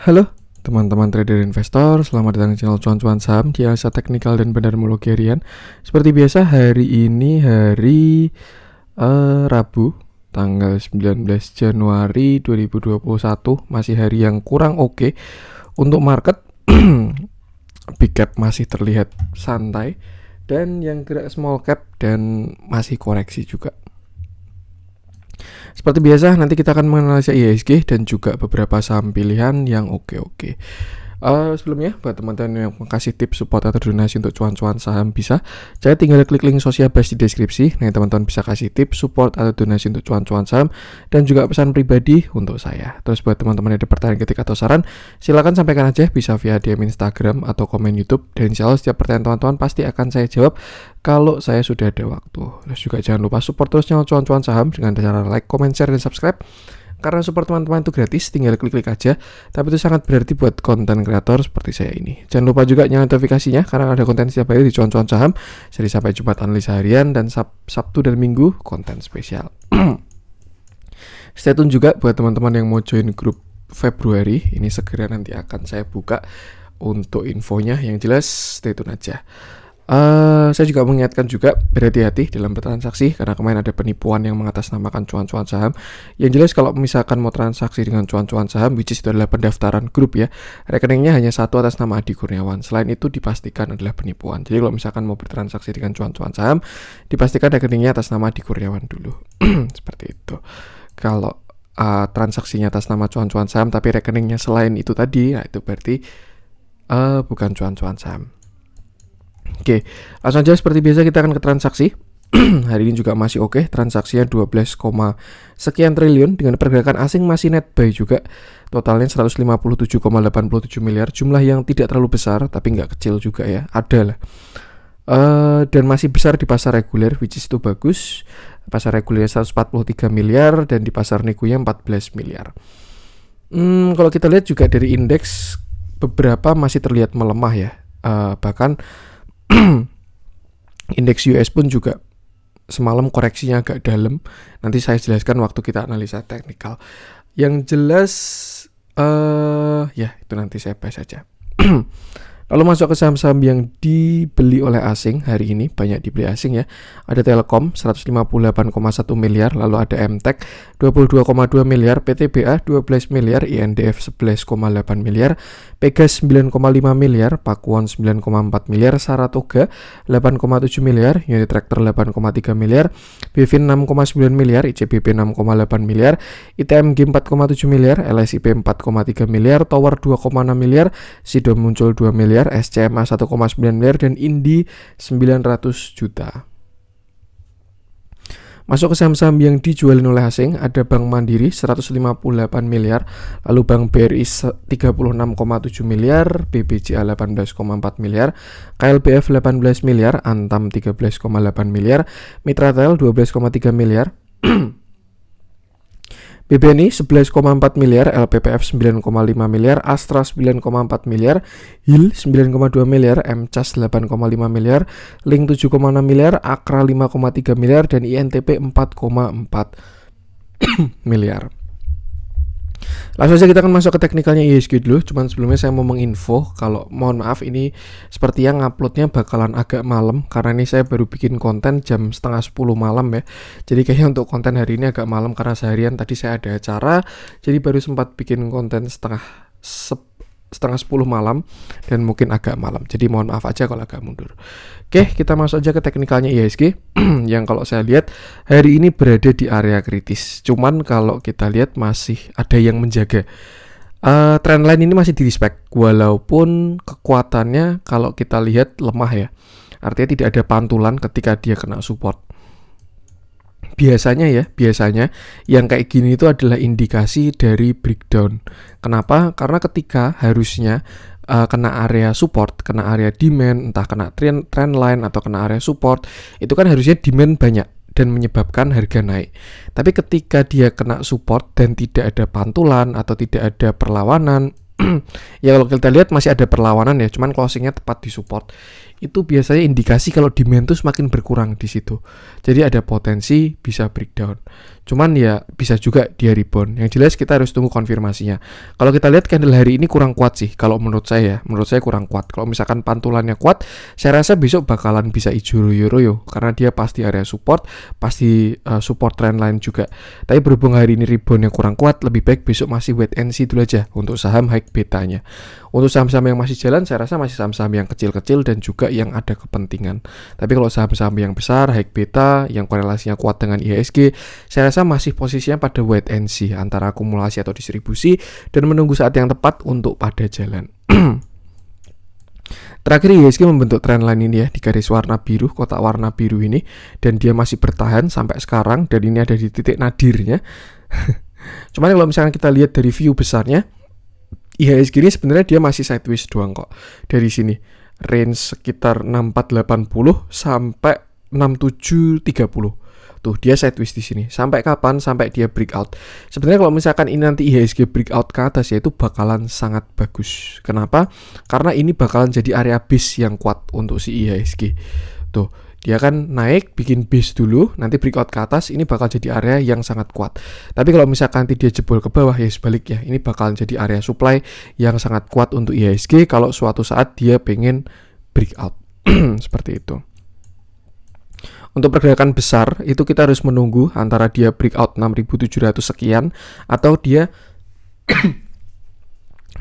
Halo teman-teman trader investor, selamat datang di channel Cuan-Cuan Saham di analisa teknikal dan bendarmologi harian. Seperti biasa hari ini hari Rabu tanggal 19 Januari 2021, masih hari yang kurang oke untuk market. Big cap masih terlihat santai dan yang gerak small cap dan masih koreksi juga. Seperti biasa, nanti kita akan menganalisa IHSG dan juga beberapa saham pilihan yang oke-oke. Sebelumnya, buat teman-teman yang kasih tips support atau donasi untuk cuan-cuan saham bisa, saya tinggal klik link Social Base di deskripsi. Nah, teman-teman bisa kasih tips support atau donasi untuk cuan-cuan saham dan juga pesan pribadi untuk saya. Terus buat teman-teman yang ada pertanyaan ketik atau saran, silakan sampaikan aja, bisa via DM Instagram atau komen YouTube. Dan insya Allah setiap pertanyaan teman-teman pasti akan saya jawab kalau saya sudah ada waktu. Terus juga jangan lupa support terus channel cuan-cuan saham dengan cara like, comment, share, dan subscribe. Karena support teman-teman itu gratis, tinggal klik-klik aja. Tapi itu sangat berarti buat konten kreator seperti saya ini. Jangan lupa juga nyalain notifikasinya, karena ada konten setiap hari di cuan-cuan saham. Jadi sampai Jumat analisa harian, dan Sabtu dan Minggu konten spesial. Stay tune juga buat teman-teman yang mau join grup Februari. Ini segera nanti akan saya buka untuk infonya. Yang jelas stay tune aja. Saya juga mengingatkan juga berhati-hati dalam bertransaksi, karena kemarin ada penipuan yang mengatasnamakan cuan-cuan saham. Yang jelas kalau misalkan mau transaksi dengan cuan-cuan saham, which is itu adalah pendaftaran grup ya, rekeningnya hanya satu atas nama Adi Kurniawan. Selain itu dipastikan adalah penipuan. Jadi kalau misalkan mau bertransaksi dengan cuan-cuan saham, dipastikan rekeningnya atas nama Adi Kurniawan dulu. Seperti itu. Kalau transaksinya atas nama cuan-cuan saham tapi rekeningnya selain itu tadi, nah itu berarti bukan cuan-cuan saham. Oke, langsung aja seperti biasa kita akan ke transaksi. Hari ini juga masih oke, transaksinya 12, sekian triliun dengan pergerakan asing masih net buy juga. Totalnya 157,87 miliar, jumlah yang tidak terlalu besar tapi nggak kecil juga ya, ada lah. Dan masih besar di pasar reguler, which is itu bagus. Pasar regulernya 143 miliar dan di pasar negonya 14 miliar. Kalau kita lihat juga dari indeks beberapa masih terlihat melemah ya. Bahkan indeks US pun juga semalam koreksinya agak dalam. Nanti saya jelaskan waktu kita analisa teknikal. Yang jelas ya itu nanti saya bahas saja. Lalu masuk ke saham-saham yang dibeli oleh asing hari ini, banyak dibeli asing ya. Ada Telkom 158,1 miliar, lalu ada MTEK 22,2 miliar, PTBA 12 miliar, INDF 11,8 miliar, Pegas 9,5 miliar, Pakuwon 9,4 miliar, Saratoga 8,7 miliar, Unitractor 8,3 miliar, Bivin 6,9 miliar, ICBP 6,8 miliar, ITMG 4,7 miliar, LSIP 4,3 miliar, Tower 2,6 miliar, Sido muncul 2 miliar, SCMA 1,9 miliar, dan Indi 900 juta. Masuk ke saham-saham yang dijualin oleh asing, ada Bank Mandiri 158 miliar, lalu Bank BRI 36,7 miliar, BBCA 18,4 miliar, KLBF 18 miliar, Antam 13,8 miliar, Mitratel 12,3 miliar, BBNI 11,4 miliar, LPPF 9,5 miliar, Astra 9,4 miliar, HIL 9,2 miliar, MCAS 8,5 miliar, Link 7,6 miliar, Akra 5,3 miliar, dan INTP 4,4 miliar. Langsung saja kita akan masuk ke teknikalnya IHSG dulu. Cuman sebelumnya saya mau menginfo kalau mohon maaf ini seperti yang uploadnya bakalan agak malam, karena ini saya baru bikin konten jam 9:30 malam ya. Jadi kayaknya untuk konten hari ini agak malam karena seharian tadi saya ada acara, jadi baru sempat bikin konten setengah 10 malam dan mungkin agak malam. Jadi mohon maaf aja kalau agak mundur. Oke, kita masuk aja ke teknikalnya IHSG yang kalau saya lihat hari ini berada di area kritis. Cuman kalau kita lihat masih ada yang menjaga. Trendline ini masih di respect walaupun kekuatannya kalau kita lihat lemah ya. Artinya tidak ada pantulan ketika dia kena support. Biasanya yang kayak gini itu adalah indikasi dari breakdown. Kenapa? Karena ketika harusnya kena area support, kena area demand, entah kena trend line atau kena area support, itu kan harusnya demand banyak dan menyebabkan harga naik. Tapi ketika dia kena support dan tidak ada pantulan atau tidak ada perlawanan, ya kalau kita lihat masih ada perlawanan ya, cuman closingnya tepat di support. Itu biasanya indikasi kalau demand tuh semakin berkurang di situ. Jadi ada potensi bisa breakdown. Cuman ya bisa juga dia rebound. Yang jelas kita harus tunggu konfirmasinya. Kalau kita lihat candle hari ini kurang kuat sih. Kalau menurut saya kurang kuat. Kalau misalkan pantulannya kuat, saya rasa besok bakalan bisa hijau royo karena dia pasti area support, pasti support trendline juga. Tapi berhubung hari ini rebound yang kurang kuat, lebih baik besok masih wait and see dulu aja untuk saham high betanya. Untuk saham-saham yang masih jalan, saya rasa masih saham-saham yang kecil-kecil dan juga yang ada kepentingan. Tapi kalau saham-saham yang besar, high beta, yang korelasinya kuat dengan IHSG, saya rasa masih posisinya pada wait and see antara akumulasi atau distribusi dan menunggu saat yang tepat untuk pada jalan. Terakhir IHSG membentuk trendline ini ya di garis warna biru, kotak warna biru ini, dan dia masih bertahan sampai sekarang dan ini ada di titik nadirnya. Cuman kalau misalkan kita lihat dari view besarnya, IHSG ini sebenarnya dia masih sideways doang kok. Dari sini range sekitar 6480 sampai 6730. Tuh dia sideways di sini. Sampai kapan? Sampai dia breakout. Sebenarnya kalau misalkan ini nanti IHSG breakout ke atas ya itu bakalan sangat bagus. Kenapa? Karena ini bakalan jadi area base yang kuat untuk si IHSG. Tuh, dia kan naik, bikin base dulu, nanti breakout ke atas, ini bakal jadi area yang sangat kuat. Tapi kalau misalkan nanti dia jebol ke bawah, ya sebaliknya, ini bakalan jadi area supply yang sangat kuat untuk IHSG kalau suatu saat dia pengen breakout. Seperti itu. Untuk pergerakan besar, itu kita harus menunggu antara dia breakout 6.700 sekian, atau dia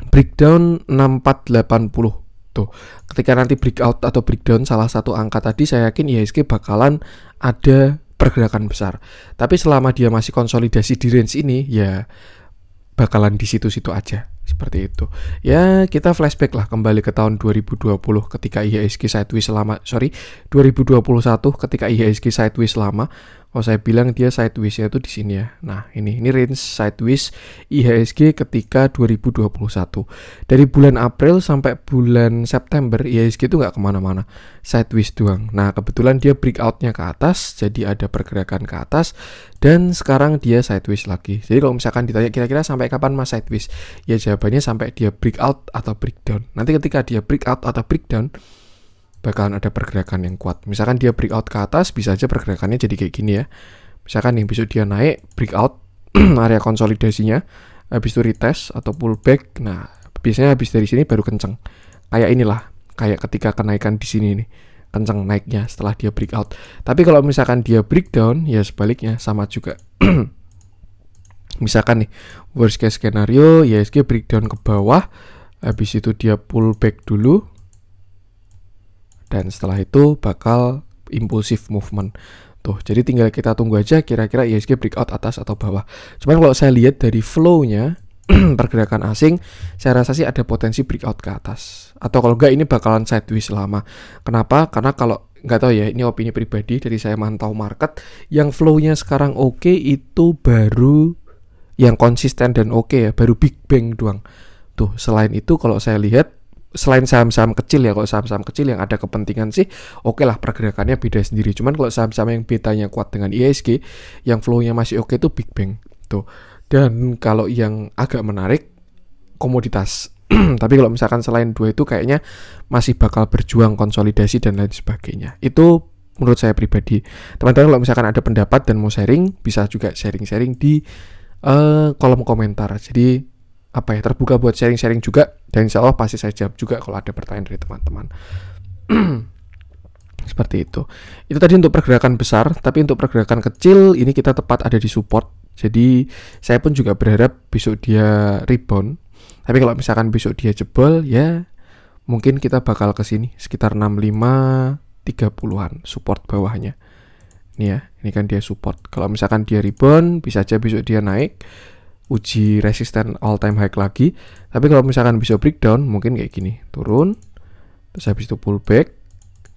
breakdown 6480. Tuh, ketika nanti breakout atau breakdown salah satu angka tadi, saya yakin IHSG bakalan ada pergerakan besar. Tapi selama dia masih konsolidasi di range ini, ya bakalan di situ-situ aja. Seperti itu. Ya, kita flashback lah kembali ke tahun 2020 ketika IHSG sideways lama. 2021 ketika IHSG sideways lama. Kalau saya bilang dia sideways-nya itu di sini ya. Nah, ini range sideways IHSG ketika 2021. Dari bulan April sampai bulan September IHSG itu nggak kemana-mana, sideways doang. Nah, kebetulan dia breakout-nya ke atas, jadi ada pergerakan ke atas, dan sekarang dia sideways lagi. Jadi kalau misalkan ditanya kira-kira sampai kapan mas sideways, ya jawabannya sampai dia breakout atau breakdown. Nanti ketika dia breakout atau breakdown, bakalan ada pergerakan yang kuat. Misalkan dia breakout ke atas, bisa aja pergerakannya jadi kayak gini ya. Misalkan yang besok dia naik, breakout, area konsolidasinya, habis itu retest atau pullback. Nah, biasanya habis dari sini baru kenceng. Kayak inilah, kayak ketika kenaikan di sini nih, kenceng naiknya setelah dia breakout. Tapi kalau misalkan dia breakdown, ya sebaliknya sama juga. Misalkan nih, worst case scenario, IHSG breakdown ke bawah, habis itu dia pullback dulu, dan setelah itu bakal impulsive movement. Tuh, jadi tinggal kita tunggu aja kira-kira IHSG breakout atas atau bawah. Cuman kalau saya lihat dari flow-nya pergerakan asing, saya rasa sih ada potensi breakout ke atas. Atau kalau enggak ini bakalan sideways lama. Kenapa? Karena kalau nggak tahu ya, ini opini pribadi dari saya mantau market, yang flow-nya sekarang oke itu baru yang konsisten dan oke ya, baru Big Bang doang. Tuh, selain itu kalau saya lihat, selain saham-saham kecil ya, kalau saham-saham kecil yang ada kepentingan sih oke lah, pergerakannya beda sendiri. Cuman kalau saham-saham yang betanya kuat dengan IHSG, yang flow-nya masih oke itu Big Bang. Tuh. Dan kalau yang agak menarik, komoditas. Tapi kalau misalkan selain dua itu kayaknya masih bakal berjuang konsolidasi dan lain sebagainya. Itu menurut saya pribadi. Teman-teman kalau misalkan ada pendapat dan mau sharing, bisa juga sharing-sharing di kolom komentar. Jadi apa ya, terbuka buat sharing-sharing juga, dan insya Allah pasti saya jawab juga kalau ada pertanyaan dari teman-teman. Seperti itu. Itu tadi untuk pergerakan besar, tapi untuk pergerakan kecil ini kita tepat ada di support. Jadi saya pun juga berharap besok dia rebound. Tapi kalau misalkan besok dia jebol, ya mungkin kita bakal ke sini sekitar 65-30-an support bawahnya. Ini ya, ini kan dia support. Kalau misalkan dia rebound, bisa aja besok dia naik, uji resisten all time high lagi. Tapi kalau misalkan bisa breakdown, mungkin kayak gini, turun, terus habis itu pullback,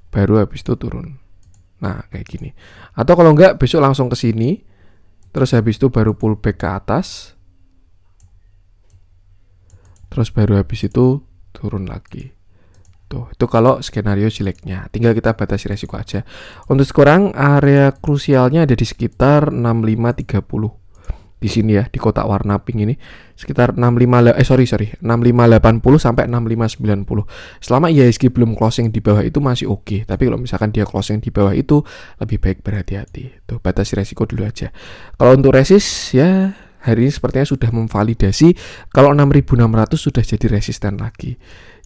baru habis itu turun. Nah, kayak gini. Atau kalau enggak, besok langsung ke sini, terus habis itu baru pullback ke atas, terus baru habis itu turun lagi. Tuh, itu kalau skenario jeleknya. Tinggal kita batasi resiko aja. Untuk sekarang area krusialnya ada di sekitar 6530. di sini ya, di kotak warna pink ini sekitar 6580 sampai 6590. Selama IHSG belum closing di bawah itu masih oke. Tapi kalau misalkan dia closing di bawah itu lebih baik berhati-hati. Tuh, batasi resiko dulu aja. Kalau untuk resist ya hari ini sepertinya sudah memvalidasi kalau 6600 sudah jadi resisten lagi.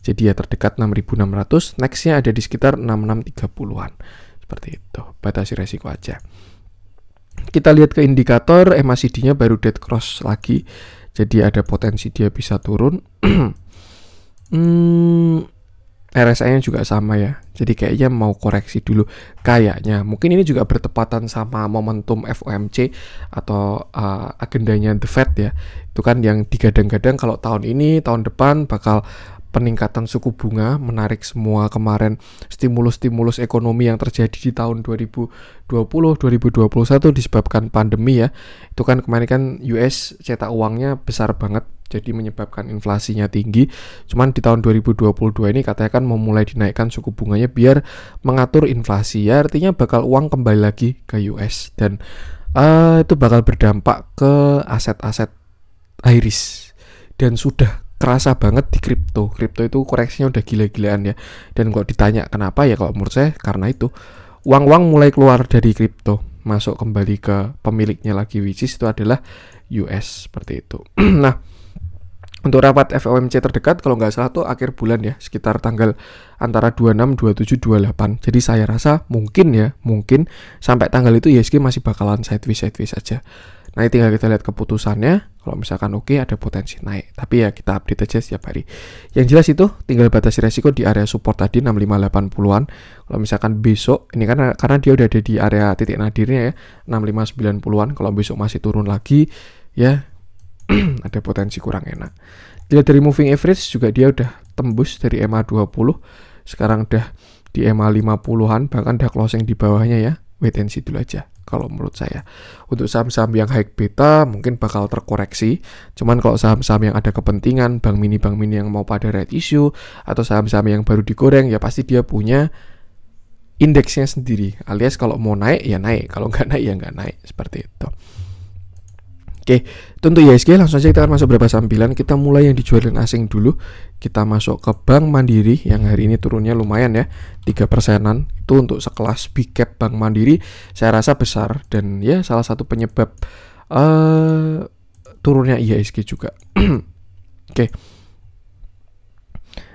Jadi ya terdekat 6600, nextnya ada di sekitar 6630-an. Seperti itu, batasi resiko aja. Kita lihat ke indikator MACD-nya baru dead cross lagi. Jadi ada potensi dia bisa turun. RSI-nya juga sama ya. Jadi kayaknya mau koreksi dulu. Kayaknya. Mungkin ini juga bertepatan sama momentum FOMC atau agendanya The Fed ya. Itu kan yang digadang-gadang kalau tahun ini, tahun depan bakal peningkatan suku bunga, menarik semua kemarin stimulus-stimulus ekonomi yang terjadi di tahun 2020, 2021 disebabkan pandemi ya. Itu kan kemarin kan US cetak uangnya besar banget, jadi menyebabkan inflasinya tinggi. Cuman di tahun 2022 ini katanya kan mau mulai dinaikkan suku bunganya biar mengatur inflasi ya. Artinya bakal uang kembali lagi ke US dan itu bakal berdampak ke aset-aset high risk dan sudah kerasa banget di kripto. Kripto itu koreksinya udah gila-gilaan ya. Dan kalau ditanya kenapa ya, kalau menurut saya karena itu uang-uang mulai keluar dari kripto, masuk kembali ke pemiliknya lagi, which is itu adalah US seperti itu. Nah, untuk rapat FOMC terdekat kalau nggak salah tuh akhir bulan ya, sekitar tanggal antara 26, 27, 28. Jadi saya rasa mungkin sampai tanggal itu IHSG masih bakalan sideways aja. Nah, tinggal kita lihat keputusannya. Kalau misalkan oke, ada potensi naik. Tapi ya kita update aja setiap hari. Yang jelas itu tinggal batasi resiko di area support tadi 6580-an. Kalau misalkan besok, ini kan karena dia udah ada di area titik nadirnya ya, 6590-an. Kalau besok masih turun lagi, ya ada potensi kurang enak. Dilihat dari moving average juga dia udah tembus dari EMA 20. Sekarang udah di EMA 50-an, bahkan udah closing di bawahnya ya. Wait and see dulu aja kalau menurut saya. Untuk saham-saham yang high beta mungkin bakal terkoreksi. Cuman kalau saham-saham yang ada kepentingan, bank mini yang mau pada red issue atau saham-saham yang baru digoreng, ya pasti dia punya indeksnya sendiri. Alias kalau mau naik ya naik, kalau nggak naik ya nggak naik, seperti itu. Oke, itu untuk IHSG. Langsung saja kita akan masuk beberapa sambilan. Kita mulai yang dijualin asing dulu. Kita masuk ke Bank Mandiri yang hari ini turunnya lumayan ya, 3%-an. Itu untuk sekelas big cap Bank Mandiri saya rasa besar dan ya salah satu penyebab turunnya IHSG juga. Oke.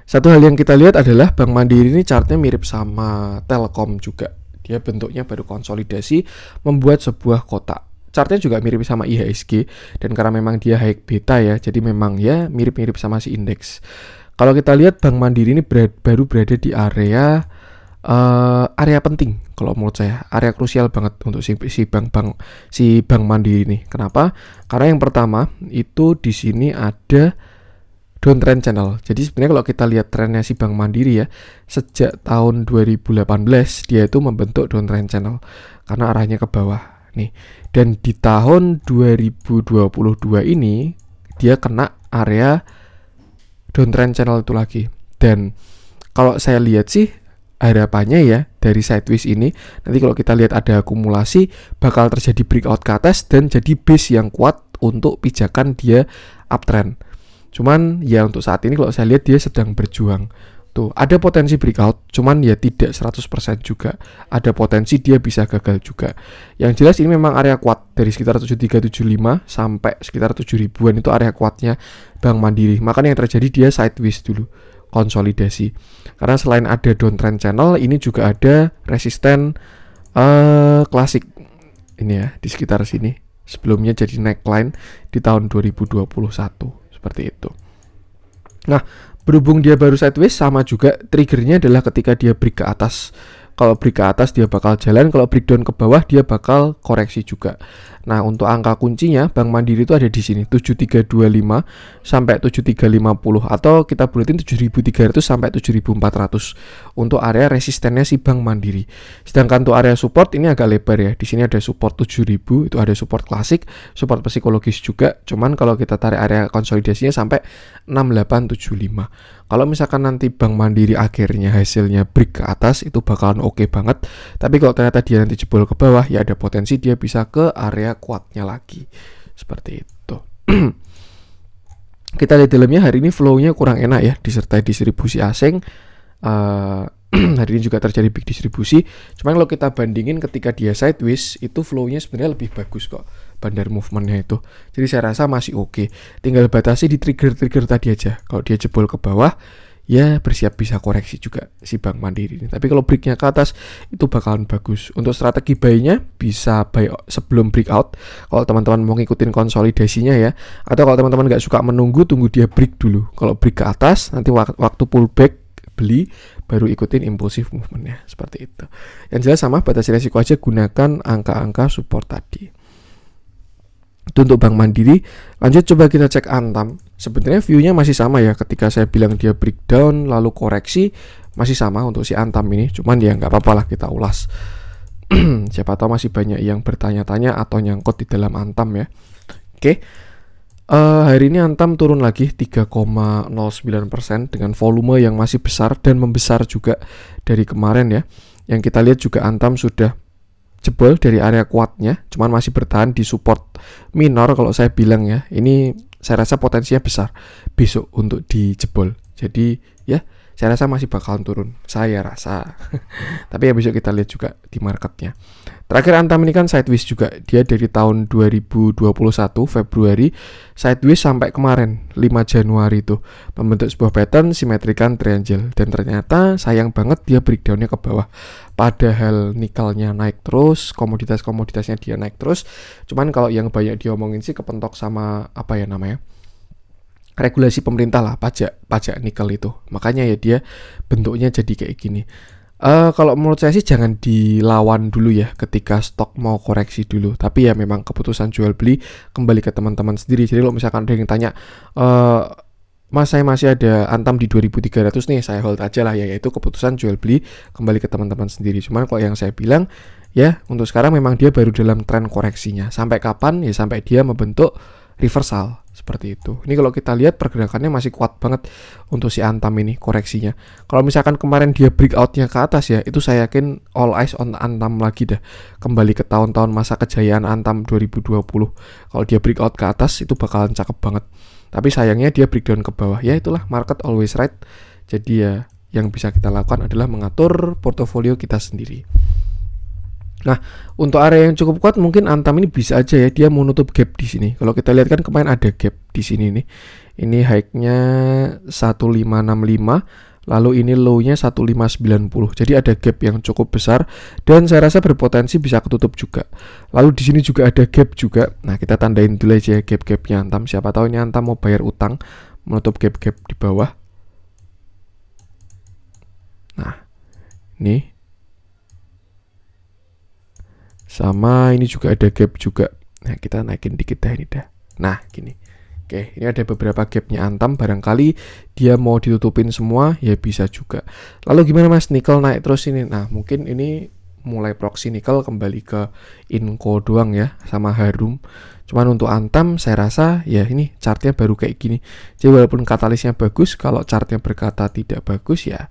Satu hal yang kita lihat adalah Bank Mandiri ini chartnya mirip sama Telkom juga. Dia bentuknya baru konsolidasi membuat sebuah kotak. Chartnya juga mirip sama IHSG dan karena memang dia high beta ya, jadi memang ya mirip-mirip sama si indeks. Kalau kita lihat Bank Mandiri ini baru berada di area penting kalau menurut saya, area krusial banget untuk si Bank Mandiri ini. Kenapa? Karena yang pertama itu di sini ada downtrend channel. Jadi sebenarnya kalau kita lihat trennya si Bank Mandiri ya, sejak tahun 2018 dia itu membentuk downtrend channel karena arahnya ke bawah. Nih, dan di tahun 2022 ini dia kena area downtrend channel itu lagi. Dan kalau saya lihat sih harapannya ya dari sideways ini nanti kalau kita lihat ada akumulasi bakal terjadi breakout ke atas dan jadi base yang kuat untuk pijakan dia uptrend. Cuman ya untuk saat ini kalau saya lihat dia sedang berjuang. Tuh, ada potensi breakout, cuman ya tidak 100% juga. Ada potensi dia bisa gagal juga. Yang jelas ini memang area kuat dari sekitar 7375 sampai sekitar 7000-an itu area kuatnya Bank Mandiri. Makanya yang terjadi dia sideways dulu, konsolidasi. Karena selain ada downtrend channel, ini juga ada resisten klasik. Ini ya, di sekitar sini. Sebelumnya jadi neckline di tahun 2021, seperti itu. Nah, berhubung dia baru sideways, sama juga triggernya adalah ketika dia break ke atas. Kalau break ke atas dia bakal jalan, kalau breakdown ke bawah dia bakal koreksi juga. Nah, untuk angka kuncinya Bank Mandiri itu ada di sini 7325 sampai 7350 atau kita buletin 7300 sampai 7400 untuk area resistennya si Bank Mandiri. Sedangkan untuk area support ini agak lebar ya. Di sini ada support 7000, itu ada support klasik, support psikologis juga. Cuman kalau kita tarik area konsolidasinya sampai 6875. Kalau misalkan nanti Bank Mandiri akhirnya hasilnya break ke atas, itu bakalan oke banget. Tapi kalau ternyata dia nanti jebol ke bawah, ya ada potensi dia bisa ke area kuatnya lagi. seperti itu. Kita lihat dalamnya hari ini flow-nya kurang enak ya, disertai distribusi asing. Hari ini juga terjadi big distribusi. Cuman kalau kita bandingin ketika dia sideways, itu flow-nya sebenarnya lebih bagus kok, bandar movement-nya itu. Jadi saya rasa masih oke. Tinggal batasi di trigger-trigger tadi aja. Kalau dia jebol ke bawah, ya bersiap bisa koreksi juga si Bank Mandiri ini. Tapi kalau breaknya ke atas itu bakalan bagus. Untuk strategi buy-nya bisa buy sebelum breakout kalau teman-teman mau ngikutin konsolidasinya ya. Atau kalau teman-teman nggak suka menunggu, tunggu dia break dulu. Kalau break ke atas nanti waktu pullback beli baru ikutin impulsif movementnya seperti itu. Yang jelas sama, batasi resiko aja, gunakan angka-angka support tadi. Itu untuk Bank Mandiri. Lanjut coba kita cek Antam. Sebenarnya view-nya masih sama ya, ketika saya bilang dia breakdown lalu koreksi masih sama untuk si Antam ini. Cuman ya nggak apa-apa lah kita ulas. Siapa tahu masih banyak yang bertanya-tanya atau nyangkut di dalam Antam ya. Oke. Hari ini Antam turun lagi 3,09% dengan volume yang masih besar dan membesar juga dari kemarin ya. Yang kita lihat juga Antam sudah jebol dari area kuatnya, cuman masih bertahan di support minor kalau saya bilang ya. Ini saya rasa potensinya besar besok untuk dijebol. Jadi ya saya rasa masih bakalan turun, saya rasa. Tapi ya besok kita lihat juga di marketnya. Terakhir Antam ini kan sideways juga. Dia dari tahun 2021 Februari sideways sampai kemarin 5 Januari itu membentuk sebuah pattern simetrikan triangle. Dan ternyata sayang banget dia breakdownnya ke bawah. Padahal nikelnya naik terus, komoditas-komoditasnya dia naik terus. Cuman kalau yang banyak diomongin sih kepentok sama apa ya namanya, regulasi pemerintah lah, pajak nikel itu. Makanya ya dia bentuknya jadi kayak gini. Kalau menurut saya sih jangan dilawan dulu ya ketika stok mau koreksi dulu. Tapi ya memang keputusan jual beli kembali ke teman-teman sendiri. Jadi kalau misalkan ada yang tanya, Mas saya masih ada Antam di 2300 nih, saya hold aja lah ya. Yaitu keputusan jual beli kembali ke teman-teman sendiri. Cuman kalau yang saya bilang ya untuk sekarang memang dia baru dalam tren koreksinya. Sampai kapan? Ya sampai dia membentuk reversal seperti itu. Ini kalau kita lihat pergerakannya masih kuat banget untuk si Antam ini koreksinya. Kalau misalkan kemarin dia breakoutnya ke atas ya, itu saya yakin all eyes on Antam lagi dah. Kembali ke tahun-tahun masa kejayaan Antam 2020. Kalau dia breakout ke atas itu bakalan cakep banget. Tapi sayangnya dia breakdown ke bawah. Ya itulah, market always right. Jadi ya yang bisa kita lakukan adalah mengatur portofolio kita sendiri. Nah, untuk area yang cukup kuat mungkin Antam ini bisa aja ya dia mau nutup gap di sini. Kalau kita lihat kan kemarin ada gap di sini nih. Ini high-nya 1565, lalu ini low-nya 1590. Jadi ada gap yang cukup besar dan saya rasa berpotensi bisa ketutup juga. Lalu di sini juga ada gap juga. Nah, kita tandain dulu aja ya gap-gapnya Antam. Siapa tahu ini Antam mau bayar utang, menutup gap-gap di bawah. Nah, ini sama ini juga ada gap juga. Nah, kita naikin dikit dah ini dah. Nah, gini. Oke, ini ada beberapa gapnya Antam. Barangkali dia mau ditutupin semua, ya bisa juga. Lalu gimana Mas, nikel naik terus ini? Nah, mungkin ini mulai proxy nikel kembali ke Inco doang ya, sama Harum. Cuman untuk Antam, saya rasa ya ini chartnya baru kayak gini. Jadi walaupun katalisnya bagus, kalau chartnya berkata tidak bagus ya,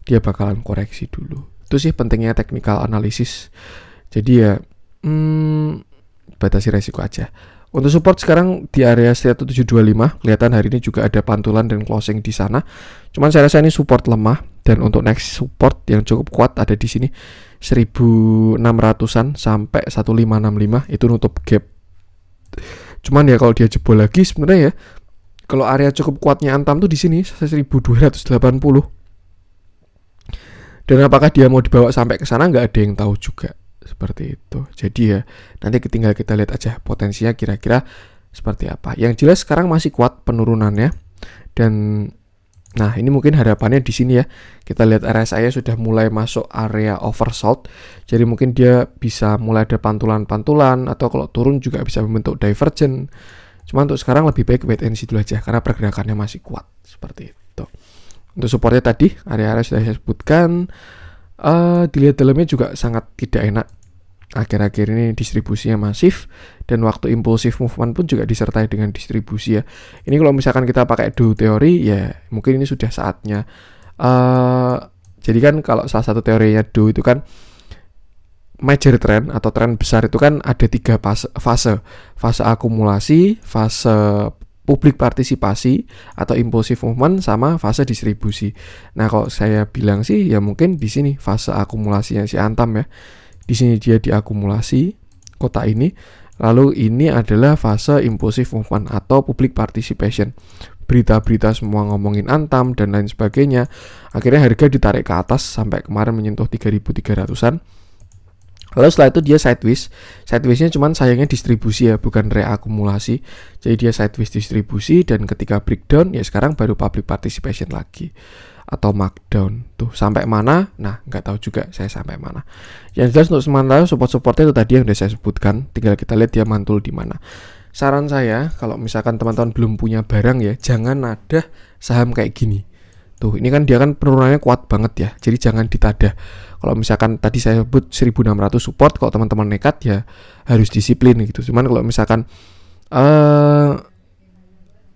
dia bakalan koreksi dulu. Itu sih pentingnya technical analysis. Jadi ya batasi resiko aja. Untuk support sekarang di area 1725, kelihatan hari ini juga ada pantulan dan closing di sana. Cuman saya rasa ini support lemah, dan untuk next support yang cukup kuat ada di sini 1600-an sampai 1565 itu nutup gap. Cuman ya kalau dia jebol lagi sebenarnya ya, kalau area cukup kuatnya Antam tuh di sini 1280. Dan apakah dia mau dibawa sampai ke sana nggak ada yang tahu juga. Seperti itu. Jadi ya nanti tinggal kita lihat aja potensinya kira-kira seperti apa. Yang jelas sekarang masih kuat penurunannya. Dan nah ini mungkin harapannya di sini ya. Kita lihat RSI sudah mulai masuk area oversold. Jadi mungkin dia bisa mulai ada pantulan-pantulan, atau kalau turun juga bisa membentuk divergent. Cuma untuk sekarang lebih baik wait and see dulu aja karena pergerakannya masih kuat. Seperti itu. Untuk supportnya tadi area-area sudah saya sebutkan. Dilihat dalamnya juga sangat tidak enak. Akhir-akhir ini distribusinya masif, dan waktu impulsif movement pun juga disertai dengan distribusi ya. Ini kalau misalkan kita pakai Dow teori ya mungkin ini sudah saatnya. Jadi kan kalau salah satu teorinya Dow itu kan major trend atau tren besar itu kan ada 3 fase akumulasi, fase public partisipasi atau impulsive movement, sama fase distribusi. Nah, kalau saya bilang sih ya mungkin di sini fase akumulasinya si Antam ya. Di sini dia diakumulasi kotak ini. Lalu ini adalah fase impulsive movement atau public participation. Berita-berita semua ngomongin Antam dan lain sebagainya. Akhirnya harga ditarik ke atas sampai kemarin menyentuh 3.300-an. Lalu setelah itu dia sideways. Sidewaysnya cuman sayangnya distribusi ya, bukan reakumulasi. Jadi dia sideways distribusi, dan ketika breakdown ya sekarang baru public participation lagi atau markdown. Tuh sampai mana? Nah, nggak tahu juga saya sampai mana. Yang jelas untuk sementara support-supportnya itu tadi yang udah saya sebutkan. Tinggal kita lihat dia mantul di mana. Saran saya kalau misalkan teman-teman belum punya barang ya, jangan nadah saham kayak gini. Tuh, ini kan dia kan penurunannya kuat banget ya. Jadi jangan ditadah. Kalau misalkan tadi saya sebut 1.600 support, kalau teman-teman nekat ya harus disiplin gitu. Cuman kalau misalkan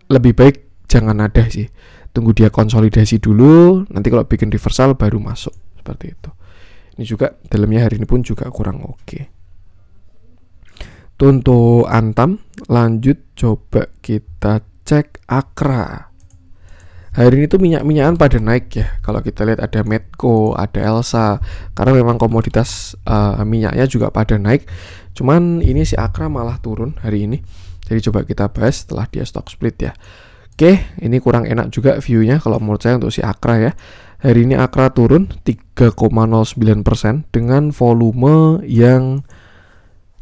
lebih baik jangan nadah sih. Tunggu dia konsolidasi dulu, nanti kalau bikin reversal baru masuk, seperti itu. Ini juga dalamnya hari ini pun juga kurang oke. Untuk Antam, lanjut coba kita cek Akra. Hari ini tuh minyak-minyakan pada naik ya. Kalau kita lihat ada Medco, ada Elsa, karena memang komoditas minyaknya juga pada naik. Cuman ini si Akra malah turun hari ini. Jadi coba kita bahas setelah dia stock split ya. Oke, ini kurang enak juga view-nya kalau menurut saya untuk si Akra ya. Hari ini Akra turun 3,09% dengan volume yang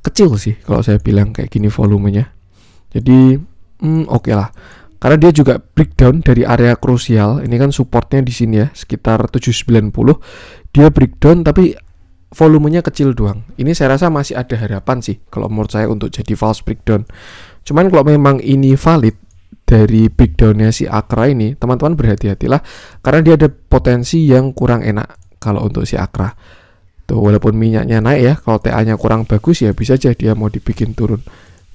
kecil sih kalau saya bilang kayak gini volumenya. Jadi oke lah. Karena dia juga breakdown dari area krusial. Ini kan supportnya di sini ya, sekitar 790. Dia breakdown tapi volumenya kecil doang. Ini saya rasa masih ada harapan sih kalau menurut saya untuk jadi false breakdown. Cuman kalau memang ini valid dari breakdownnya si Akra ini, teman-teman berhati-hatilah karena dia ada potensi yang kurang enak kalau untuk si Akra. Tuh, walaupun minyaknya naik ya, kalau TA-nya kurang bagus ya bisa aja dia mau dibikin turun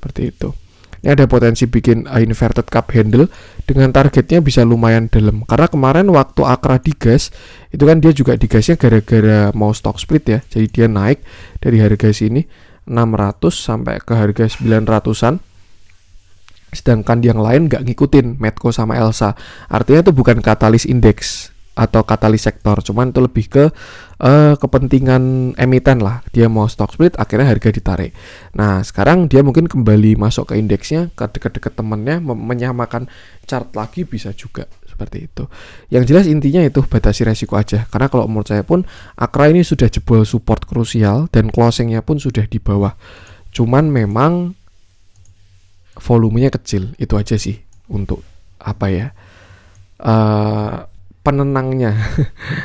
seperti itu. Ini ada potensi bikin inverted cup handle dengan targetnya bisa lumayan dalam. Karena kemarin waktu Akra digas, itu kan dia juga digasnya gara-gara mau stock split ya. Jadi dia naik dari harga sini 600 sampai ke harga 900-an. Sedangkan yang lain nggak ngikutin Medco sama Elsa. Artinya itu bukan katalis indeks atau katalis sektor, cuman itu lebih ke kepentingan emiten lah. Dia mau stock split, akhirnya harga ditarik. Nah sekarang dia mungkin kembali masuk ke indeksnya, ke deket-deket temennya, menyamakan chart lagi bisa juga seperti itu. Yang jelas intinya itu batasi resiko aja. Karena kalau menurut saya pun Akra ini sudah jebol support krusial dan closingnya pun sudah di bawah. Cuman memang volumenya kecil, itu aja sih untuk apa ya penenangnya.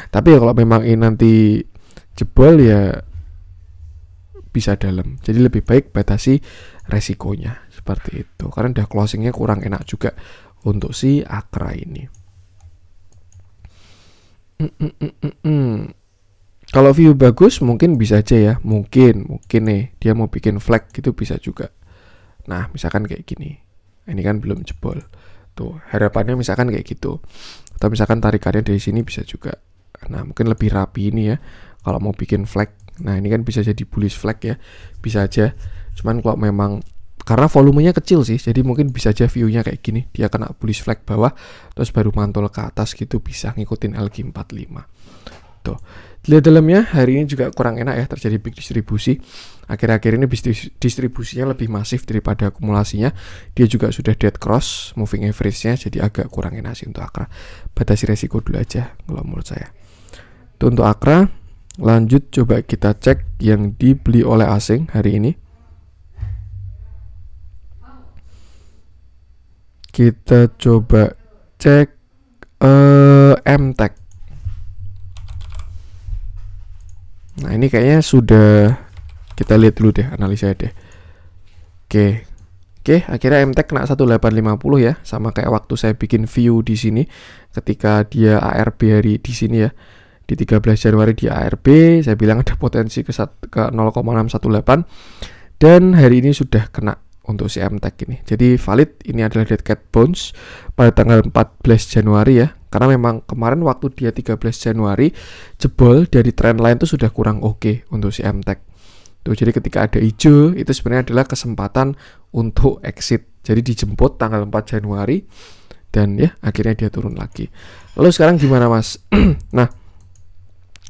Tapi ya kalau memang ini nanti jebol ya bisa dalam. Jadi lebih baik batasi resikonya seperti itu. Karena udah closingnya kurang enak juga untuk si Akra ini. Kalau view bagus mungkin bisa aja ya. Mungkin nih dia mau bikin flag gitu bisa juga. Nah, misalkan kayak gini. Ini kan belum jebol. Tuh, harapannya misalkan kayak gitu. Atau misalkan tarikannya dari sini bisa juga. Nah, mungkin lebih rapi ini ya. Kalau mau bikin flag. Nah, ini kan bisa jadi bullish flag ya. Bisa aja. Cuman kalau memang karena volumenya kecil sih, jadi mungkin bisa aja view-nya kayak gini. Dia kena bullish flag bawah, terus baru mantul ke atas gitu, bisa ngikutin LQ45. Tuh. Lihat dalamnya hari ini juga kurang enak ya, terjadi big distribusi. Akhir-akhir ini distribusinya lebih masif daripada akumulasinya. Dia juga sudah dead cross moving average-nya, jadi agak kurang enak sih untuk Akra. Batasi resiko dulu aja kalau menurut saya. Itu untuk Akra. Lanjut coba kita cek yang dibeli oleh asing hari ini. Kita coba cek MTech. Nah ini kayaknya sudah kita lihat dulu deh analisa deh. Oke, akhirnya MTech kena 1850 ya, sama kayak waktu saya bikin view di sini ketika dia ARB hari di sini ya. Di 13 Januari di ARB saya bilang ada potensi ke 0,618 dan hari ini sudah kena untuk si MTech ini. Jadi valid ini adalah dead cat bounce pada tanggal 14 Januari ya. Karena memang kemarin waktu dia 13 Januari jebol dari trend line itu sudah kurang oke untuk si MTech. Tuh, jadi ketika ada hijau itu sebenarnya adalah kesempatan untuk exit. Jadi dijemput tanggal 4 Januari dan ya akhirnya dia turun lagi. Lalu sekarang gimana Mas? Nah,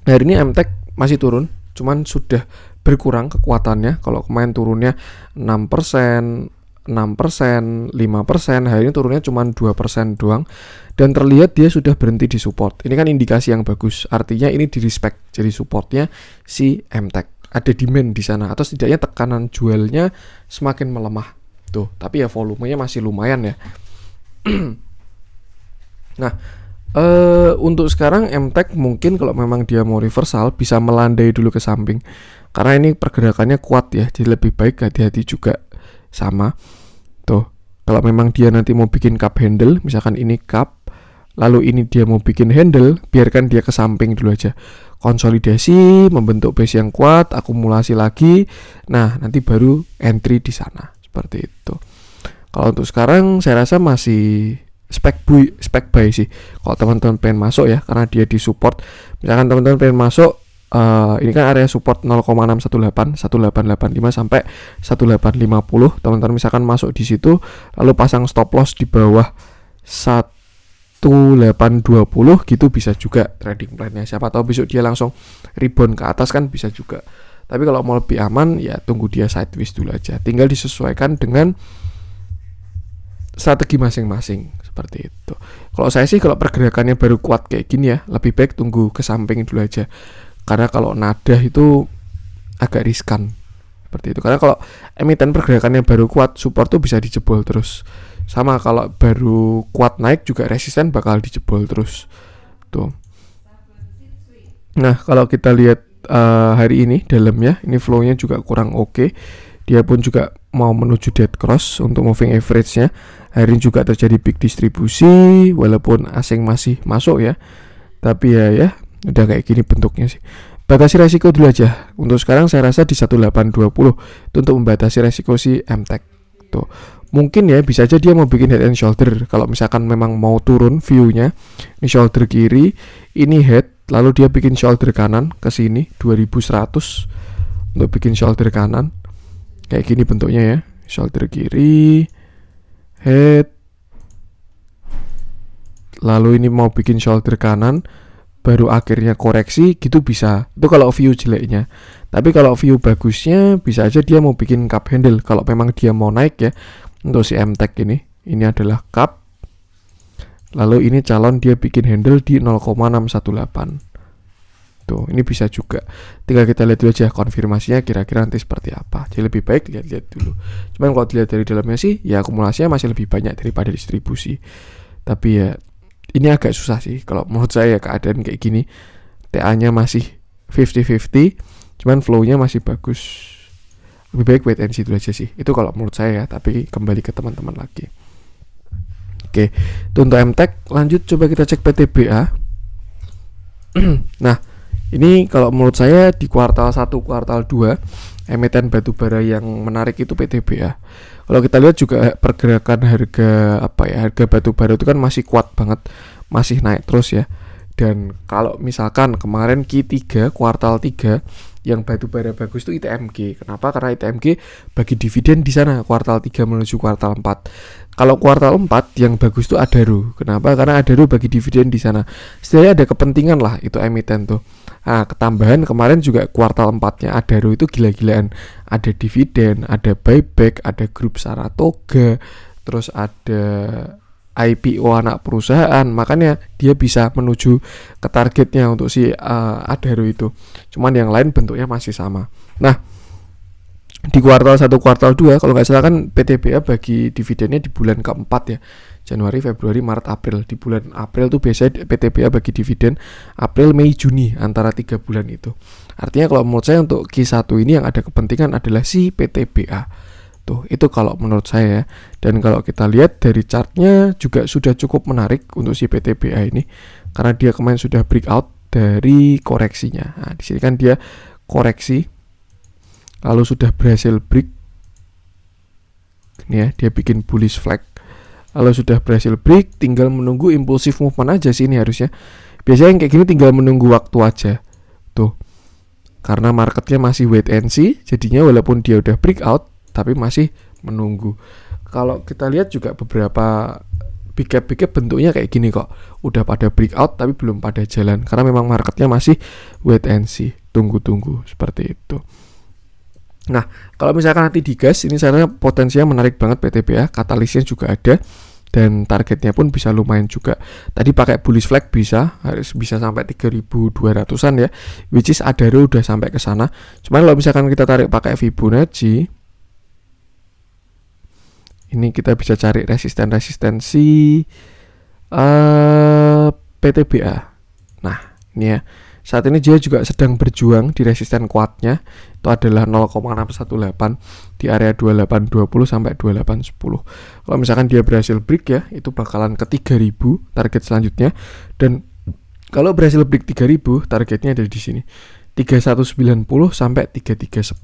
hari ini MTEK masih turun, cuman sudah berkurang kekuatannya. Kalau kemarin turunnya 6%, 6%, 5%, hari ini turunnya cuma 2% doang. Dan terlihat dia sudah berhenti di support. Ini kan indikasi yang bagus. Artinya ini di respect. Jadi supportnya si MTEK. Ada demand di sana atau setidaknya tekanan jualnya semakin melemah. Tuh, tapi ya volumenya masih lumayan ya. Nah, untuk sekarang MTEK mungkin kalau memang dia mau reversal bisa melandai dulu ke samping. Karena ini pergerakannya kuat ya. Jadi lebih baik hati-hati juga sama. Tuh, kalau memang dia nanti mau bikin cup handle, misalkan ini cup, lalu ini dia mau bikin handle, biarkan dia ke samping dulu aja. Konsolidasi, membentuk base yang kuat, akumulasi lagi. Nah, nanti baru entry di sana. Seperti itu. Kalau untuk sekarang saya rasa masih spek buy sih. Kalau teman-teman pengen masuk ya, karena dia di support. Misalkan teman-teman pengen masuk, ini kan area support 0,618, 1885 sampai 1850. Teman-teman misalkan masuk di situ, lalu pasang stop loss di bawah 1820 gitu bisa juga trading plan-nya. Siapa tahu besok dia langsung rebound ke atas kan bisa juga. Tapi kalau mau lebih aman ya tunggu dia sideways dulu aja. Tinggal disesuaikan dengan strategi masing-masing seperti itu. Kalau saya sih kalau pergerakannya baru kuat kayak gini ya, lebih baik tunggu ke samping dulu aja. Karena kalau nadah itu agak riskan seperti itu. Karena kalau emiten pergerakannya baru kuat, support tuh bisa dijebol terus. Sama kalau baru kuat naik juga resisten bakal dijebol terus. Tuh. Nah, kalau kita lihat hari ini dalamnya, ini flow-nya juga kurang oke. Dia pun juga mau menuju dead cross untuk moving average-nya. Hari ini juga terjadi big distribusi walaupun asing masih masuk ya. Tapi ya udah kayak gini bentuknya sih. Batasi resiko dulu aja. Untuk sekarang saya rasa di 1820 itu untuk membatasi resiko si MTEK. Tuh. Mungkin ya bisa aja dia mau bikin head and shoulder. Kalau misalkan memang mau turun view-nya, ini shoulder kiri, ini head, lalu dia bikin shoulder kanan ke sini 2100 untuk bikin shoulder kanan. Kayak gini bentuknya ya. Shoulder kiri, head, lalu ini mau bikin shoulder kanan, baru akhirnya koreksi gitu bisa. Itu kalau view jeleknya. Tapi kalau view bagusnya bisa aja dia mau bikin cup handle. Kalau memang dia mau naik ya. Untuk si MTEK ini adalah cup. Lalu ini calon dia bikin handle di 0,618. Tuh, ini bisa juga. Tinggal kita lihat dulu aja konfirmasinya kira-kira nanti seperti apa. Jadi lebih baik lihat-lihat dulu. Cuman kalau dilihat dari dalamnya sih, ya akumulasinya masih lebih banyak daripada distribusi. Tapi ya ini agak susah sih kalau menurut saya keadaan kayak gini. TA-nya masih 50-50, cuman flow-nya masih bagus. Lebih baik wait and see dulu aja sih. Itu kalau menurut saya ya, tapi kembali ke teman-teman lagi. Oke, itu untuk MTEK. Lanjut coba kita cek PTBA. Nah, ini kalau menurut saya di kuartal 1, kuartal 2 emiten batubara yang menarik itu PTBA. Kalau kita lihat juga pergerakan harga harga batubara itu kan masih kuat banget, masih naik terus ya. Dan kalau misalkan kemarin Q3 kuartal 3 yang batubara bagus itu ITMG. Kenapa? Karena ITMG bagi dividen di sana kuartal 3 menuju kuartal 4. Kalau kuartal 4 yang bagus itu Adaro. Kenapa? Karena Adaro bagi dividen di sana. Setidaknya ada kepentingan lah itu emiten tuh. Nah, ketambahan kemarin juga kuartal 4-nya Adaro itu gila-gilaan. Ada dividen, ada buyback, ada grup Saratoga, terus ada IPO anak perusahaan. Makanya dia bisa menuju ke targetnya untuk si Adaro itu. Cuman yang lain bentuknya masih sama. Nah, di kuartal 1, kuartal 2 kalau nggak salah kan PTBA bagi dividennya di bulan keempat ya, Januari, Februari, Maret, April. Di bulan April tuh biasanya PTBA bagi dividen April, Mei, Juni, antara 3 bulan itu. Artinya kalau menurut saya untuk Q1 ini yang ada kepentingan adalah si PTBA. Tuh, itu kalau menurut saya. Dan kalau kita lihat dari chartnya juga sudah cukup menarik untuk si PTBA ini, karena dia kemarin sudah breakout dari koreksinya. Nah, di sini kan dia koreksi, lalu sudah berhasil break. Ini ya, dia bikin bullish flag. Lalu sudah berhasil break, tinggal menunggu impulsive movement aja sih ini harusnya. Biasanya yang kayak gini tinggal menunggu waktu aja. Tuh. karena marketnya masih wait and see, jadinya walaupun dia udah breakout tapi masih menunggu. Kalau kita lihat juga beberapa big cap bentuknya kayak gini kok, udah pada breakout tapi belum pada jalan karena memang marketnya masih wait and see, tunggu-tunggu seperti itu. Nah, kalau misalkan nanti digas, ini saya potensinya menarik banget PTBA, katalisnya juga ada dan targetnya pun bisa lumayan juga. Tadi pakai bullish flag harus bisa sampai 3.200-an ya, which is Adaro udah sampai ke sana. Cuman kalau misalkan kita tarik pakai Fibonacci, ini kita bisa cari resistensi PTBA. Nah, ini ya. Saat ini dia juga sedang berjuang di resisten kuatnya, itu adalah 0,618 di area 2820 sampai 2810. Kalau misalkan dia berhasil break ya, itu bakalan ke 3000 target selanjutnya, dan kalau berhasil break 3000 targetnya ada di sini 3190 sampai 3310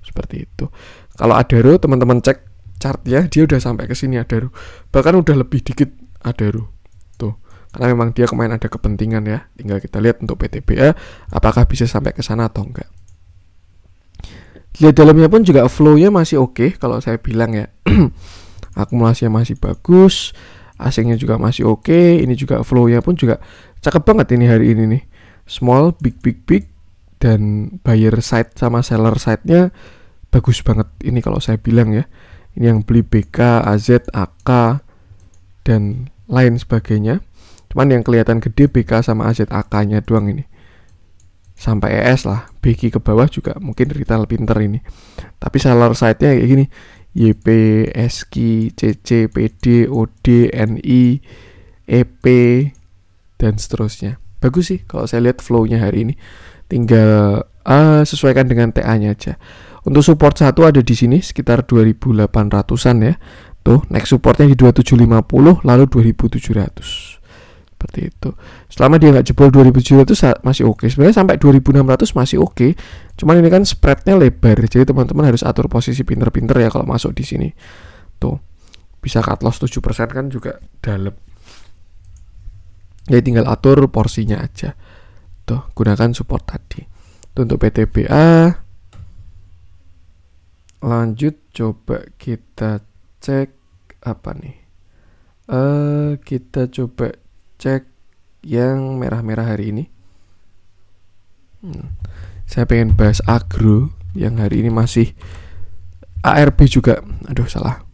seperti itu. Kalau Adaro teman-teman cek chartnya, dia udah sampai ke sini Adaro, bahkan udah lebih dikit Adaro tuh. Karena memang dia kemarin ada kepentingan ya. Tinggal kita lihat untuk PTBA apakah bisa sampai ke sana atau enggak. Lihat dalamnya pun juga flow-nya masih oke kalau saya bilang ya. Akumulasinya masih bagus, asingnya juga masih oke. Ini juga flow-nya pun juga cakep banget ini hari ini nih. Small, big, dan buyer side sama seller side-nya bagus banget. Ini kalau saya bilang ya. Ini yang beli BK, AZ, AK, dan lain sebagainya. Cuman yang kelihatan gede BK sama AZ AK-nya doang ini. Sampai ES lah, BQ ke bawah juga mungkin retail pinter ini. Tapi seller side-nya kayak gini. YP, SQ, CC, PD, OD, NI, EP, dan seterusnya. Bagus sih kalau saya lihat flow-nya hari ini. Tinggal sesuaikan dengan TA-nya aja. Untuk support satu ada di sini sekitar 2800-an ya. Tuh, next supportnya di 2750 lalu 2700. Seperti itu. Selama dia nggak jebol 2700 masih oke. Sebenarnya sampai 2600 masih oke. Cuman ini kan spreadnya lebar, jadi teman-teman harus atur posisi pinter-pinter ya kalau masuk di sini. Tuh, bisa cut loss 7% kan juga dalam. Jadi tinggal atur porsinya aja. Tuh, gunakan support tadi. Tuh, untuk PTBA. Lanjut, coba kita cek apa nih? Kita coba cek yang merah-merah hari ini. Saya pengen bahas agro yang hari ini masih ARB juga. Aduh, salah.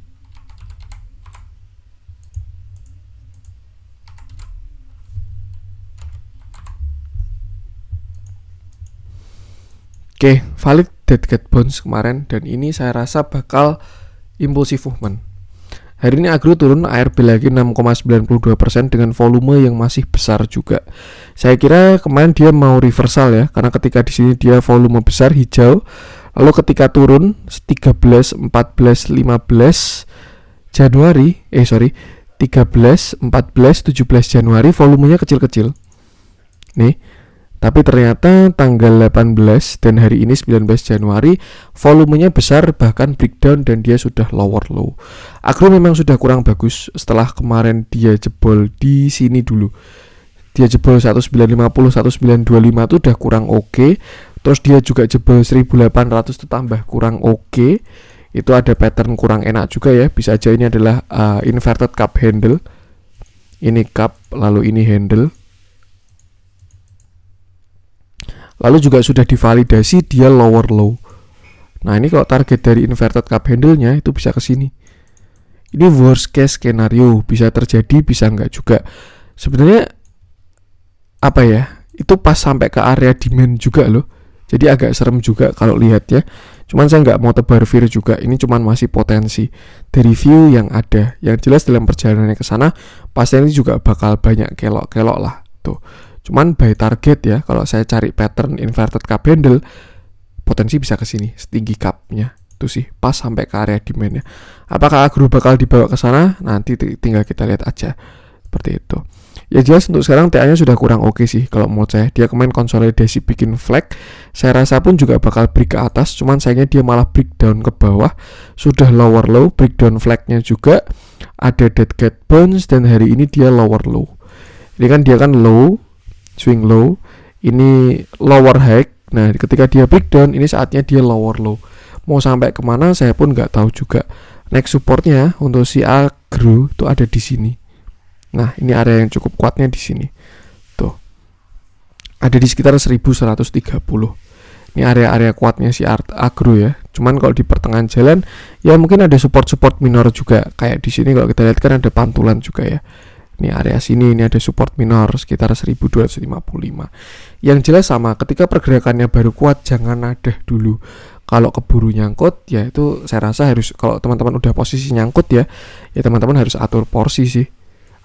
Oke, valid dead cat bounce kemarin, dan ini saya rasa bakal impulsive movement. Hari ini agro turun, ARB lagi 6,92% dengan volume yang masih besar juga. Saya kira kemarin dia mau reversal ya, karena ketika di sini dia volume besar hijau, lalu ketika turun 13, 14, 15 Januari, 13, 14, 17 Januari volumenya kecil-kecil. Nih. Tapi ternyata tanggal 18 dan hari ini 19 Januari volumenya besar, bahkan breakdown, dan dia sudah lower low. Agro memang sudah kurang bagus setelah kemarin dia jebol di sini dulu. Dia jebol 1950, 1925 itu udah kurang oke. Terus dia juga jebol 1800 itu tambah kurang oke. Itu ada pattern kurang enak juga ya. Bisa aja ini adalah inverted cup handle. Ini cup lalu ini handle. Lalu juga sudah divalidasi dia lower low. Nah, ini kalau target dari inverted cup handle-nya itu bisa ke sini. Ini worst case skenario, bisa terjadi, bisa enggak juga. Sebenarnya apa ya? Itu pas sampai ke area demand juga loh. Jadi agak serem juga kalau lihat ya. Cuman saya nggak mau tebar fear juga. Ini cuman masih potensi dari view yang ada. Yang jelas dalam perjalanannya ke sana pasti ini juga bakal banyak kelok-kelok lah tuh. Cuman by target ya, kalau saya cari pattern inverted cup handle, potensi bisa ke sini, setinggi cupnya. Itu sih, pas sampai ke area demand-nya. Apakah agro bakal dibawa ke sana? Nanti tinggal kita lihat aja. Seperti itu. Ya jelas untuk sekarang TA-nya sudah kurang oke sih kalau menurut saya. Dia kemarin konsolidasi bikin flag. Saya rasa pun juga bakal break ke atas, cuman sayangnya dia malah breakdown ke bawah. Sudah lower low, breakdown flag-nya juga. Ada dead cat bounce, dan hari ini dia lower low. Ini kan dia kan low, swing low, ini lower high, Nah, ketika dia breakdown, ini saatnya dia lower low. Mau sampai kemana saya pun nggak tahu juga. Next supportnya untuk si agro itu ada di sini. Nah, ini area yang cukup kuatnya di sini. Tuh. Ada di sekitar 1130. Ini area-area kuatnya si agro ya. Cuman kalau di pertengahan jalan ya mungkin ada support-support minor juga. Kayak di sini kalau kita lihat kan ada pantulan juga ya. Ini area sini, ini ada support minor sekitar 1255. Yang jelas sama, ketika pergerakannya baru kuat jangan nadah dulu. Kalau keburu nyangkut ya itu saya rasa harus, kalau teman-teman udah posisi nyangkut ya teman-teman harus atur porsi sih.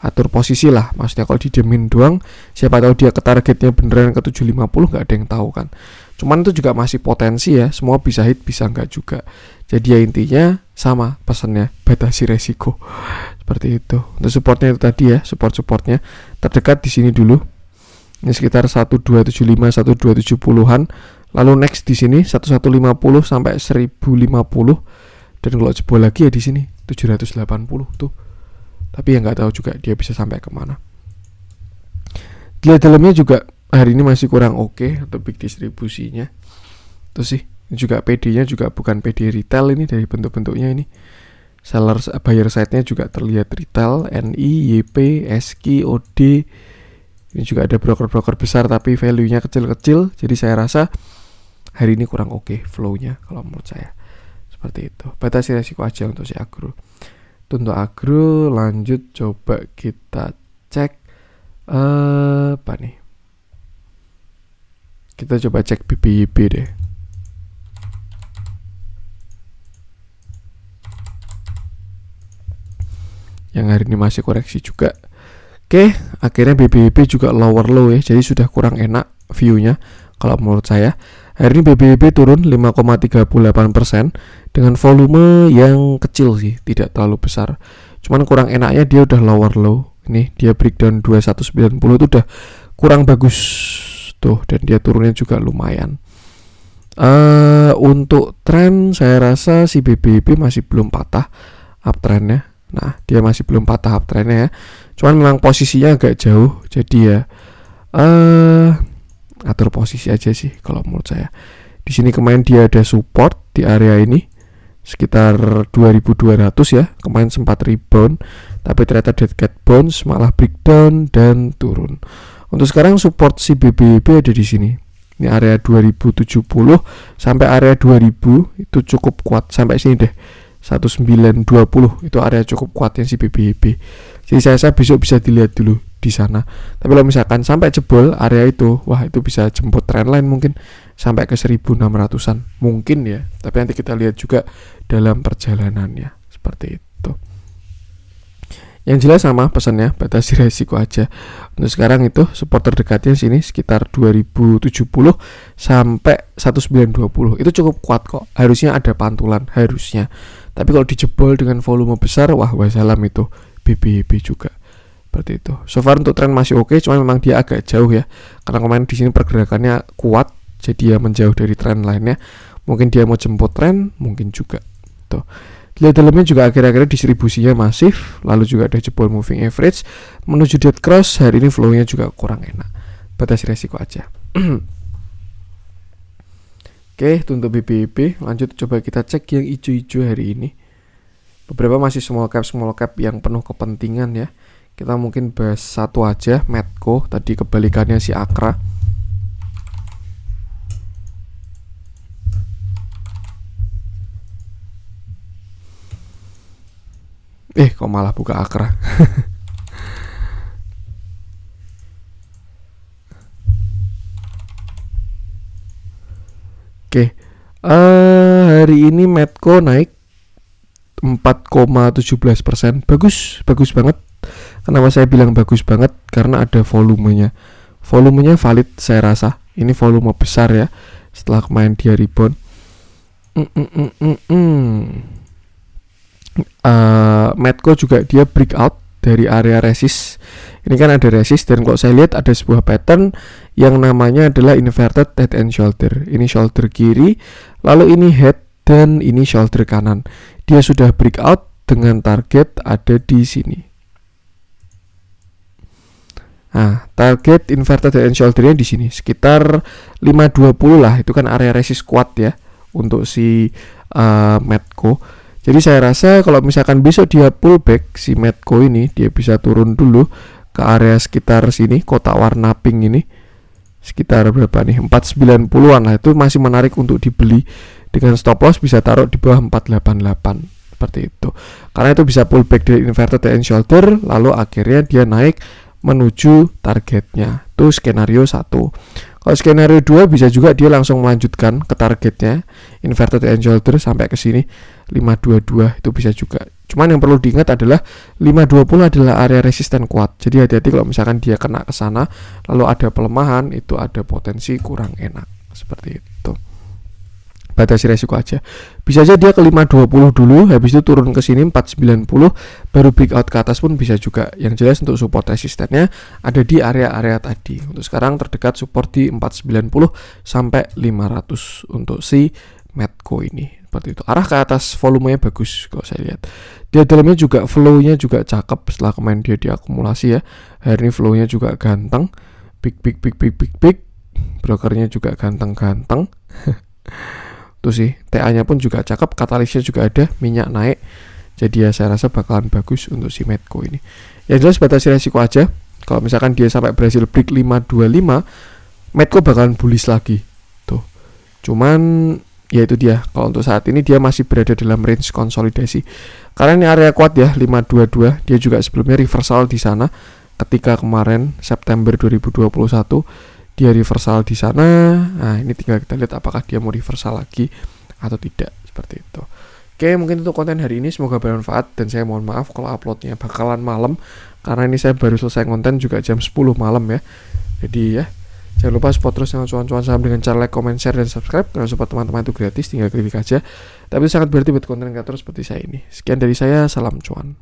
Atur posisi lah, maksudnya kalau didemin doang siapa tahu dia ke targetnya beneran ke 750, nggak ada yang tahu kan. Cuman itu juga masih potensi ya, semua bisa hit bisa nggak juga. Jadi ya intinya sama pesannya, batasi resiko seperti itu. Untuk supportnya itu tadi ya, supportnya terdekat di sini dulu, ini sekitar 1275 1270-an. Lalu next di sini 1150 sampai 1050, dan kalau jebol lagi ya di sini 780 tuh. Tapi ya nggak tahu juga dia bisa sampai kemana. Dia dalamnya juga hari ini masih kurang oke untuk big distribusinya. Terus sih ini juga PD-nya juga bukan PD retail, ini dari bentuk-bentuknya ini. Seller buyer side-nya juga terlihat retail, NI, YP, SK, OD. Ini juga ada broker-broker besar tapi value-nya kecil-kecil. Jadi saya rasa hari ini kurang oke flow-nya kalau menurut saya. Seperti itu. Batasi resiko aja untuk si agro. Untuk agro lanjut coba kita cek apa nih? Kita coba cek BBYB deh. Yang hari ini masih koreksi juga. Oke, akhirnya BBYB juga lower low ya. Jadi sudah kurang enak view-nya kalau menurut saya. Hari ini BBYB turun 5,38% dengan volume yang kecil sih, tidak terlalu besar. Cuman kurang enaknya dia udah lower low. Ini dia breakdown 2190 itu udah kurang bagus tuh, dan dia turunnya juga lumayan. Untuk tren saya rasa si BBYB masih belum patah uptrendnya. Nah, dia masih belum patah uptrendnya ya. Cuman memang posisinya agak jauh, jadi ya atur posisi aja sih kalau menurut saya. Di sini kemarin dia ada support di area ini sekitar 2200 ya. Kemarin sempat rebound, tapi ternyata dead cat bounce, malah breakdown dan turun. Untuk sekarang support si BBYB ada di sini. Ini area 2070 sampai area 2000 itu cukup kuat, sampai sini deh. 1920 itu area cukup kuatnya si BBYB. Jadi saya besok bisa dilihat dulu di sana. Tapi kalau misalkan sampai jebol area itu, wah itu bisa jemput trendline mungkin sampai ke 1600-an mungkin ya. Tapi nanti kita lihat juga dalam perjalanannya seperti itu. Yang jelas sama pesannya, batasi resiko aja. Untuk sekarang itu support terdekatnya sini sekitar 2070 sampai 1920. Itu cukup kuat kok. Harusnya ada pantulan, harusnya. Tapi kalau dijebol dengan volume besar, wah wassalam itu BBYB juga. Seperti itu. So far untuk tren masih oke, cuma memang dia agak jauh ya. Karena kemarin di sini pergerakannya kuat, jadi ya menjauh dari tren lainnya. Mungkin dia mau jemput tren, mungkin juga. Tuh. Lihat dalamnya juga akhir-akhirnya distribusinya masif, lalu juga ada jebol moving average menuju dead cross. Hari ini flow-nya juga kurang enak. Batasi resiko aja. Oke, untuk BBYB lanjut coba kita cek yang hijau-hijau hari ini. Beberapa masih small cap yang penuh kepentingan ya. Kita mungkin bahas satu aja, Medco, tadi kebalikannya si Akra. Kok malah buka Akra. Oke, hari ini Medco naik 4,17%. Bagus banget. Kenapa saya bilang bagus banget? Karena ada volumenya. Volumenya valid saya rasa. Ini volume besar ya. Setelah kemarin dia rebound. Medco juga dia breakout dari area resist. Ini kan ada resist, dan kalau saya lihat ada sebuah pattern yang namanya adalah inverted head and shoulder. Ini shoulder kiri, lalu ini head, dan ini shoulder kanan. Dia sudah breakout dengan target ada di sini. Nah, target inverted head and shoulder-nya di sini sekitar 520 lah, itu kan area resist kuat ya untuk si Medco. Jadi saya rasa kalau misalkan besok dia pullback si Medco ini, dia bisa turun dulu ke area sekitar sini, kotak warna pink ini. Sekitar berapa nih? 490-an lah, itu masih menarik untuk dibeli dengan stop loss bisa taruh di bawah 488 seperti itu. Karena itu bisa pullback dari inverted head and shoulder lalu akhirnya dia naik menuju targetnya. Itu skenario 1. Kalau skenario 2 bisa juga dia langsung melanjutkan ke targetnya inverted head and shoulder sampai ke sini 522, itu bisa juga. Cuman yang perlu diingat adalah 520 adalah area resisten kuat. Jadi hati-hati kalau misalkan dia kena ke sana lalu ada pelemahan, itu ada potensi kurang enak. Seperti itu. Batasi resiko aja. Bisa aja dia ke 520 dulu, habis itu turun ke sini 490, baru breakout ke atas pun bisa juga. Yang jelas untuk support resistennya ada di area-area tadi. Untuk sekarang terdekat support di 490 sampai 500 untuk si Medco ini. Seperti itu. Arah ke atas volumenya bagus kalau saya lihat. Dia dalamnya juga flow-nya juga cakep setelah kemarin dia diakumulasi ya. Hari ini flow-nya juga ganteng. Big. Brokernya juga ganteng-ganteng. Tuh sih, TA-nya pun juga cakep, katalisnya juga ada, minyak naik. Jadi ya saya rasa bakalan bagus untuk si Medco ini. Yang jelas batasi resiko aja. Kalau misalkan dia sampai berhasil break 525, Medco bakalan bullish lagi. Tuh. Cuman ya itu dia. Kalau untuk saat ini dia masih berada dalam range konsolidasi. Karena ini area kuat ya, 522. Dia juga sebelumnya reversal di sana ketika kemarin September 2021. Dia reversal di sana. Nah, ini tinggal kita lihat apakah dia mau reversal lagi atau tidak, seperti itu. Oke, mungkin untuk konten hari ini semoga bermanfaat dan saya mohon maaf kalau uploadnya bakalan malam karena ini saya baru selesai konten juga jam 10 malam ya. Jadi ya, jangan lupa support terus dengan cuan-cuan saham dengan cara like, comment, share, dan subscribe. Karena support teman-teman itu gratis, tinggal klik aja. Tapi sangat berarti buat konten kreator seperti saya ini. Sekian dari saya, salam cuan.